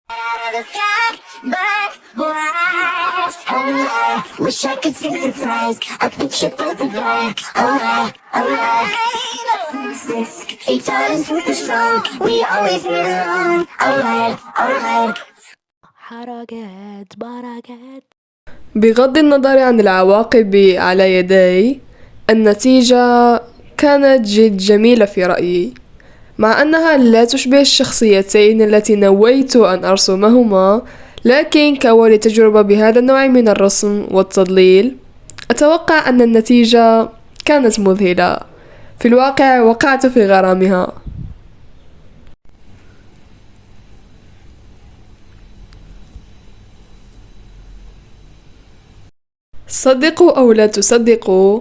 The sky, but why? Oh, I wish I could synthesize a picture perfect day. Alright. This each time super strong. We always get along. Alright. حركات بركات. بغض النظر عن العواقب على يدي، النتيجة كانت جد جميلة في رأيي، مع أنها لا تشبه الشخصيتين التي نويت أن أرسمهما، لكن كأول تجربة بهذا النوع من الرسم والتضليل أتوقع أن النتيجة كانت مذهلة. في الواقع وقعت في غرامها. صدقوا أو لا تصدقوا،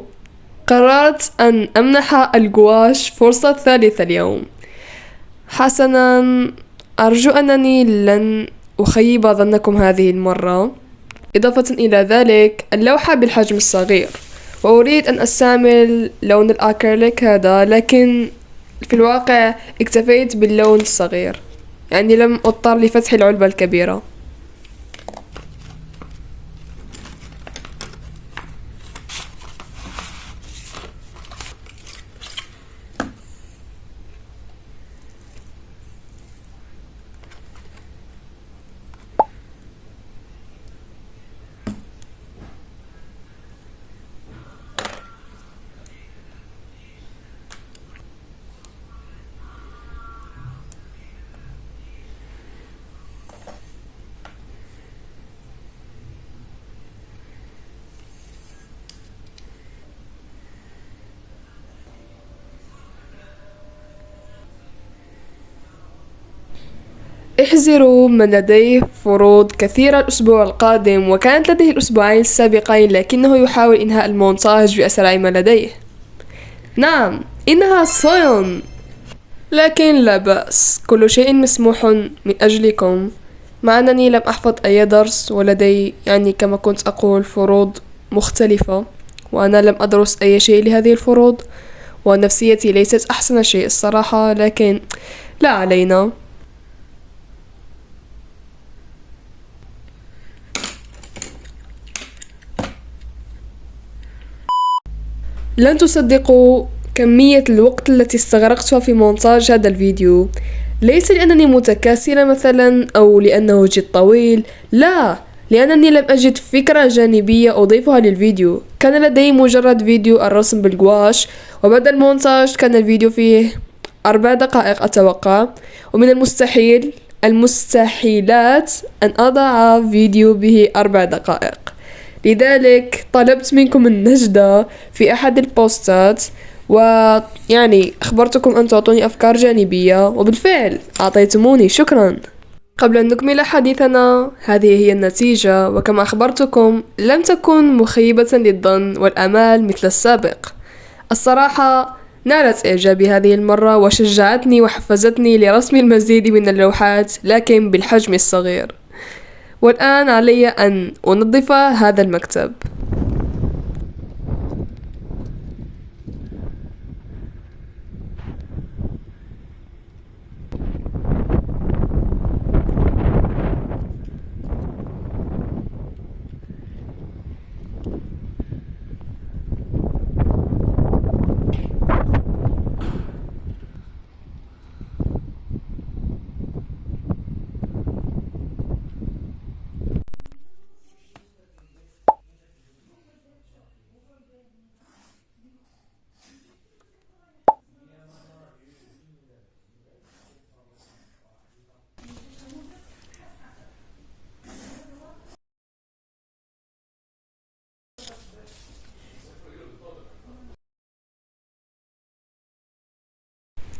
قررت أن أمنح الجواش فرصة ثالثة اليوم. حسنا، أرجو أنني لن أخيب ظنكم هذه المرة. إضافة إلى ذلك، اللوحة بالحجم الصغير، وأريد أن أستعمل لون الأكريليك هذا، لكن في الواقع اكتفيت باللون الصغير، يعني لم أضطر لفتح العلبة الكبيرة. احذروا من لديه فروض كثيرة الأسبوع القادم، وكانت لديه الأسبوعين السابقين، لكنه يحاول إنهاء المونتاج بأسرع ما لديه. نعم، إنها صين، لكن لا بأس، كل شيء مسموح من أجلكم، مع أنني لم أحفظ أي درس، ولدي يعني كما كنت أقول فروض مختلفة، وأنا لم أدرس أي شيء لهذه الفروض، ونفسيتي ليست أحسن شيء الصراحة، لكن لا علينا. لن تصدقوا كمية الوقت التي استغرقتها في مونتاج هذا الفيديو، ليس لأنني متكاسلة مثلا أو لأنه جد طويل، لا، لأنني لم أجد فكرة جانبية أضيفها للفيديو. كان لدي مجرد فيديو الرسم بالجواش، وبعد المونتاج كان الفيديو فيه 4 دقائق أتوقع، ومن المستحيلات أن أضع فيديو به 4 دقائق. لذلك طلبت منكم النجدة في أحد البوستات، ويعني أخبرتكم أن تعطوني أفكار جانبية، وبالفعل أعطيتموني، شكرا. قبل أن نكمل حديثنا، هذه هي النتيجة، وكما أخبرتكم لم تكن مخيبة للظن والآمال مثل السابق. الصراحة نالت إعجابي هذه المرة، وشجعتني وحفزتني لرسم المزيد من اللوحات، لكن بالحجم الصغير. والآن علي أن أنظف هذا المكتب.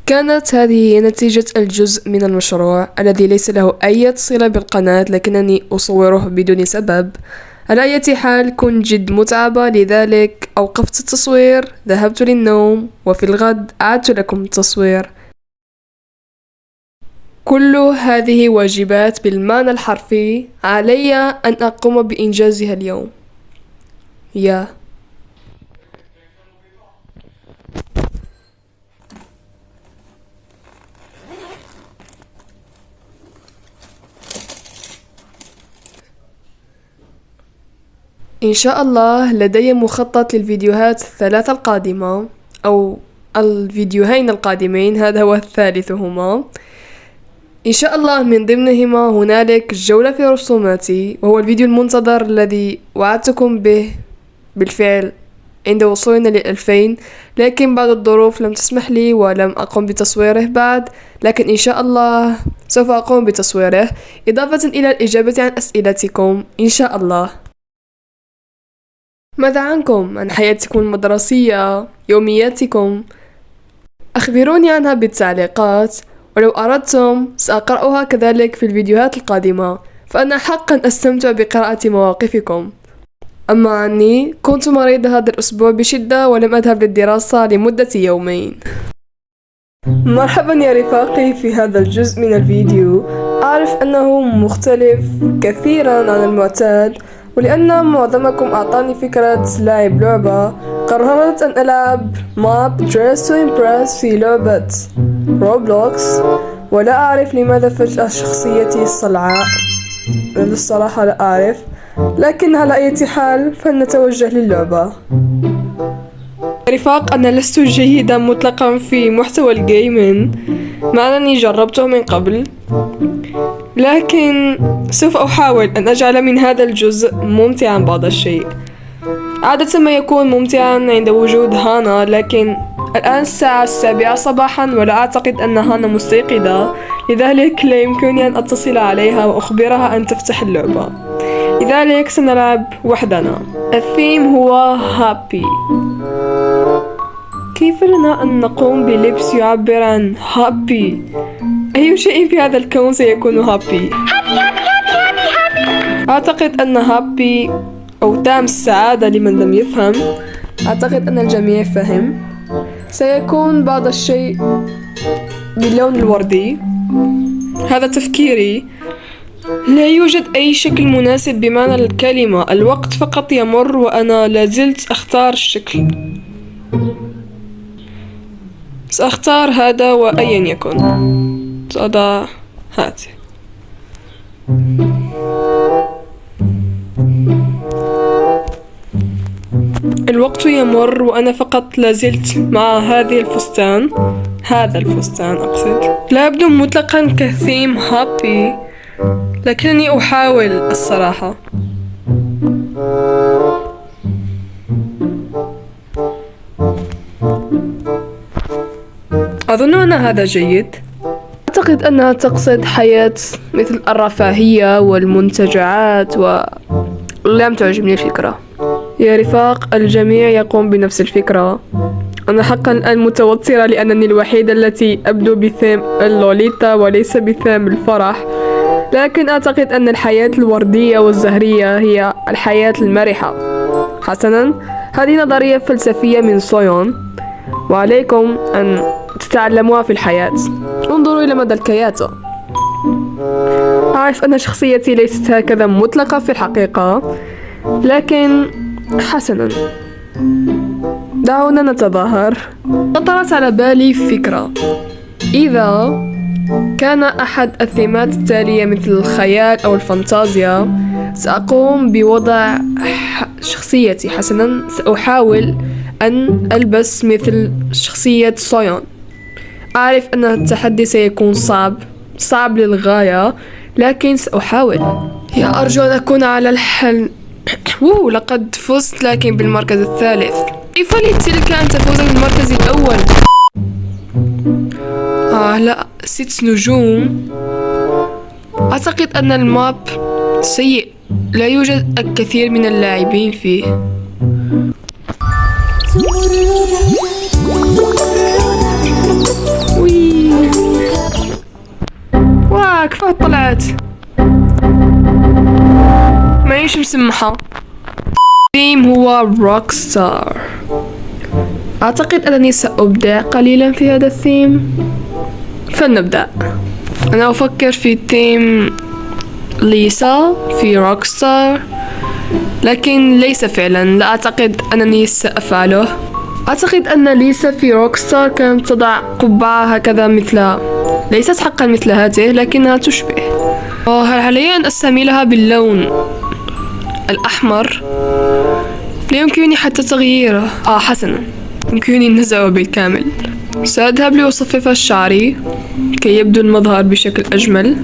كانت هذه نتيجة الجزء من المشروع الذي ليس له أي صلة بالقناة، لكنني أصوره بدون سبب. على أي حال كنت جد متعبة، لذلك أوقفت التصوير، ذهبت للنوم، وفي الغد أعدت لكم التصوير. كل هذه واجبات بالمعنى الحرفي، علي أن أقوم بإنجازها اليوم. إن شاء الله لدي مخطط للفيديوهات الثلاثة القادمة أو الفيديوهين القادمين، هذا هو ثالثهما إن شاء الله. من ضمنهما هنالك جولة في رسوماتي، وهو الفيديو المنتظر الذي وعدتكم به بالفعل عند وصولنا ل2000، لكن بعض الظروف لم تسمح لي ولم أقم بتصويره بعد، لكن إن شاء الله سوف أقوم بتصويره، إضافة إلى الإجابة عن أسئلتكم إن شاء الله. ماذا عنكم؟ عن حياتكم المدرسية، يومياتكم؟ أخبروني عنها بالتعليقات، ولو أردتم سأقرأها كذلك في الفيديوهات القادمة، فأنا حقا أستمتع بقراءة مواقفكم. أما عني كنت مريض هذا الأسبوع بشدة ولم أذهب للدراسة لمدة يومين. مرحبا يا رفاقي في هذا الجزء من الفيديو. أعرف أنه مختلف كثيرا عن المعتاد، ولأن معظمكم أعطاني فكرة لعب لعبة، قررت أن ألعب ماب Dress to Impress في لعبة روبلوكس، ولا أعرف لماذا فجأة شخصيتي الصلعاء، للصراحة لا أعرف، لكن على أي حال فلنتوجه للعبة. رفاق، أنا لست جيدا مطلقا في محتوى الجيمين، مع أنني جربته من قبل، لكن سوف أحاول أن أجعل من هذا الجزء ممتعا بعض الشيء. عادة ما يكون ممتعا عند وجود هانا، لكن الآن الساعة 7 صباحا ولا أعتقد أن هانا مستيقظة، لذلك لا يمكنني أن أتصل عليها وأخبرها أن تفتح اللعبة، لذلك سنلعب وحدنا. الثيم هو هابي. كيف لنا أن نقوم بلبس يعبر عن هابي؟ أي شيء في هذا الكون سيكون هابي. أعتقد أن هابي أو تام السعادة لمن لم يفهم، أعتقد أن الجميع فهم. سيكون بعض الشيء باللون الوردي، هذا تفكيري. لا يوجد أي شكل مناسب بمعنى الكلمة، الوقت فقط يمر وأنا لازلت أختار الشكل. سأختار هذا وأيا يكن، سأضع هذه. الوقت يمر وأنا فقط لازلت مع هذه الفستان، هذا الفستان أقصد. لا يبدو مطلقا كثيم هابي، لكنني أحاول الصراحة. أظن أن هذا جيد. أعتقد أنها تقصد حياة مثل الرفاهية والمنتجعات لم تعجبني الفكرة. يا رفاق، الجميع يقوم بنفس الفكرة. أنا حقا الآن متوترة لأنني الوحيدة التي أبدو بثيم اللوليتا وليس بثيم الفرح، لكن أعتقد أن الحياة الوردية والزهرية هي الحياة المرحة. حسنا، هذه نظرية فلسفية من سويون، وعليكم أن تتعلموها في الحياة. انظروا إلى مدى الكياتو. أعرف أن شخصيتي ليست هكذا مطلقة في الحقيقة، لكن حسنا، دعونا نتظاهر. خطرت على بالي فكرة. إذا كان أحد الثيمات التالية مثل الخيال أو الفانتازيا، سأقوم بوضع شخصيتي. حسنا، سأحاول أن ألبس مثل شخصية سويون. أعرف أن التحدي سيكون صعب للغاية، لكن سأحاول. يا أرجو أن أكون على الحل. لقد فزت، لكن بالمركز الثالث. كيف لتلك أن تفوز بالمركز الأول؟ لا، 6 نجوم. أعتقد أن الماب سيء، لا يوجد الكثير من اللاعبين فيه. كيف طلعت؟ معيش مسمحة. الثيم هو روكستار. أعتقد أنني سأبدع قليلا في هذا الثيم، فلنبدأ. أنا أفكر في ثيم ليسا في روكستار، لكن ليس فعلا. لا أعتقد أنني سأفعله. أعتقد أن ليسا في روكستار كانت تضع قبعة هكذا ليست حقا مثل هذه، لكنها تشبه. هل علي أن أستعملها باللون الأحمر؟ لا يمكنني حتى تغييره. حسنا، يمكنني نزعه بالكامل. سأذهب لأصفف شعري كي يبدو المظهر بشكل أجمل.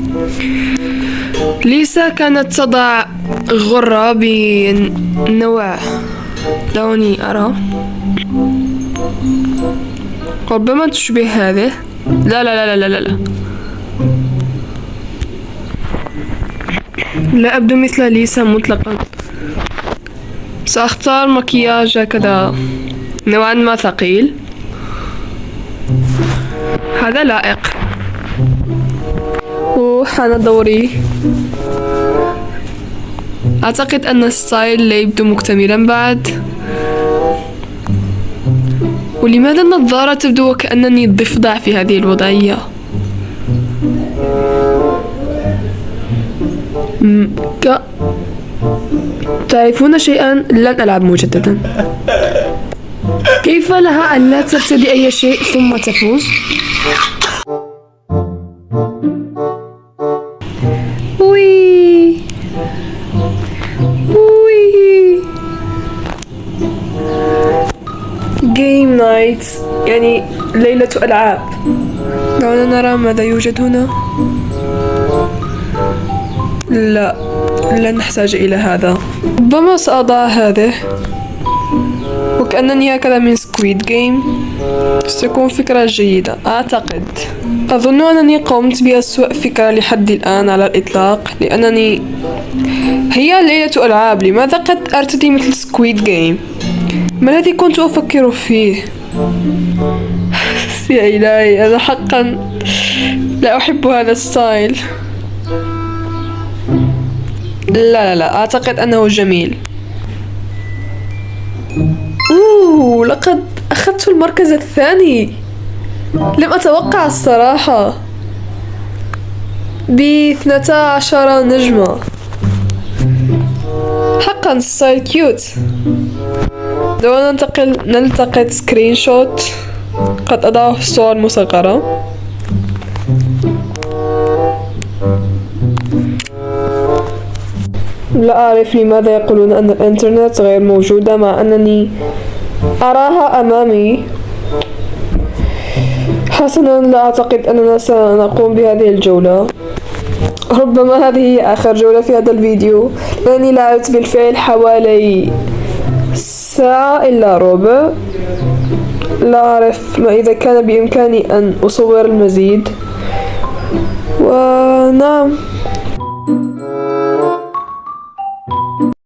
ليسا كانت تضع غرة بنوع لوني أرى، ربما تشبه هذه. لا لا لا لا لا لا لا أبدو مثل ليسا مطلقا. سأختار مكياج هكذا نوعا ما ثقيل. هذا لائق. وحان دوري. أعتقد أن الستايل لا يبدو مكتملا بعد. ولماذا النظارة تبدو وكأنني ضفدع في هذه الوضعية؟ تعرفون شيئا؟ لن ألعب مجددا. كيف لها أن لا تبتدي أي شيء ثم تفوز؟ وي وي جيم نايت، يعني ليلة ألعاب. دعونا نرى ماذا يوجد هنا. لا، لن نحتاج إلى هذا. ربما سأضع هذه وكأنني هكذا من سكويد جيم. ستكون فكرة جيدة أعتقد. أظن أنني قمت بأسوأ فكرة لحد الآن على الإطلاق، لأنني هي ليلة ألعاب. لماذا قد أرتدي مثل سكويد جيم؟ ما الذي كنت أفكر فيه؟ يا إلهي، أنا حقا لا أحب هذا الستايل. لا لا لا، أعتقد أنه جميل. لقد أخذت المركز الثاني. لم أتوقع الصراحة. ب12 نجمة. حقا ستايل كيوت. دعونا نلتقط سكرين شوت. قد أضعه في صور مصغرة. لا أعرف لماذا يقولون أن الإنترنت غير موجودة مع أنني أراها أمامي. حسنا، لا أعتقد أننا سنقوم بهذه الجولة. ربما هذه هي آخر جولة في هذا الفيديو، لأني لعبت بالفعل حوالي ساعة إلا ربع. لا أعرف ما إذا كان بإمكاني أن أصور المزيد. ونعم،